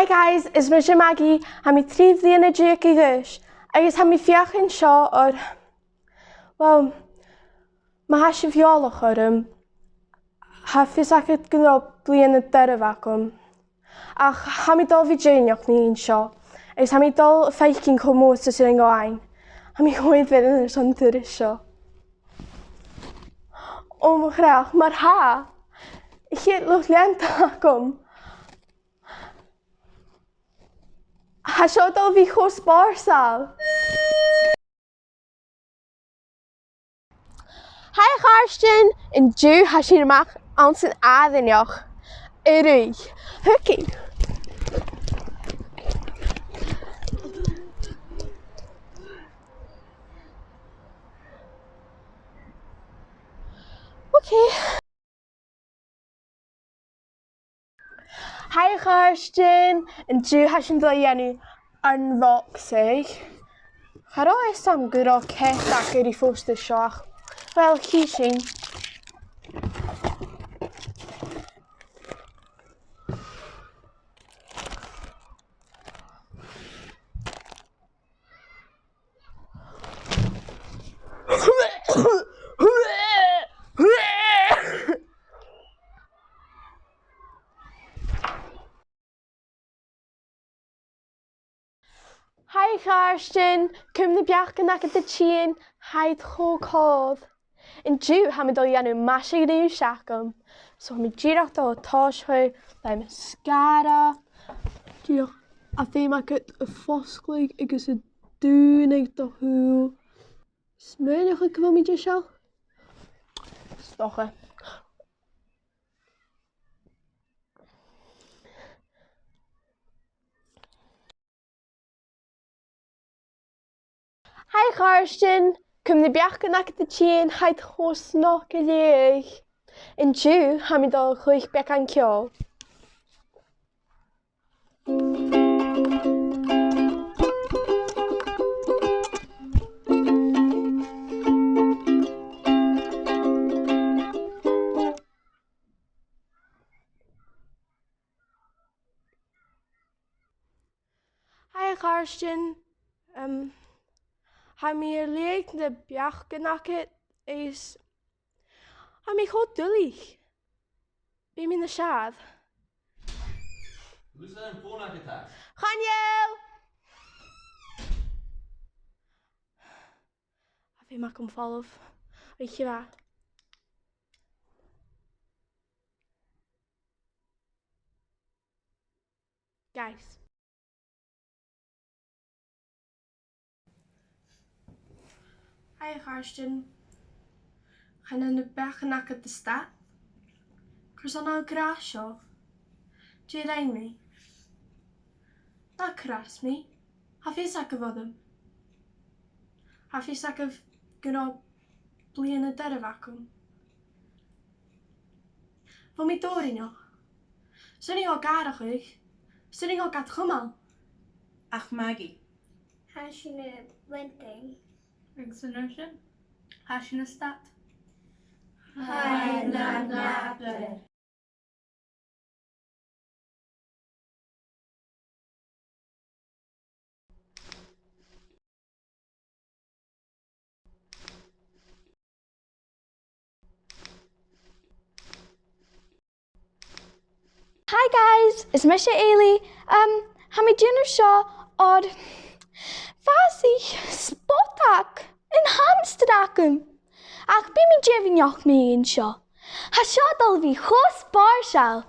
guys, is me Maggie, ha mi 3 bhliain Jake agus, agus ha mi fiachan seo or, well, ma ha si fiolach orm, ha fys ac yd gynro bliain derf acum. Ach ha mi dol fi jeinioch ni un seo, agus ha mi dol ffeicin cwmwys os yw'n goain. Ha mi hwyd fydd yn yr sontyr sio. O mwch rach, mae'r ha, ich hyd Losgann acum. Ha sio dol fi chws borsal. Hai Karsten, in Jew ha si'n ymach ans yn addynioch. Yrwy, hwci. Okay. Hi Karsten, in Jew ha si'n dod enw unboxing. Charo es am gyro cet ac yr I ffwst y sioach. Wel, chi sy'n. Hi Karsten, cym na biachgan ac ydw ti'n haid cho codd. In Jew ha mi dol enw masig rhyw siacum. So ha mi girach dol tosh hwy, daim sgara. Girach a ddim ac y ffosglig agos y dŵn ag do hw. Smynach y cyfo mi ddysio? Stocha. Hi Karsten, cym na biachgan ac ydw ti'n haid chos noch y leich. In Jew ha mi dol chwych bec an ciol. Hi Karsten, ha mi leeg na biachgan ac is... Ha mi chod dwlich. Be mi na siad. Losgann ffôn ac y tas. Chaniel! A fi mac yn ffolwf. Eich I fa. Guys. Hi Karsten. Gaan in de bergen naar de stad. Cos an al grasio. Dje rein mi. Da cras mi. Ha fi sac of odym. Ha fi sac of gyno blian y derf acum. Fo mi dori nio. Sy'n I o garach eich. Sy'n I o gad chymol. Ach Maggie. Ha sy'n y wenting. Ag sy'n Ha sy'n ystad. Hai na naber. Hi guys, it's Misha Ailey. Ha mi dinner show or fasi spotak in Hamsterdam. Ach bi mi jefin joch mi in show. Ha show dal vi chos barsal.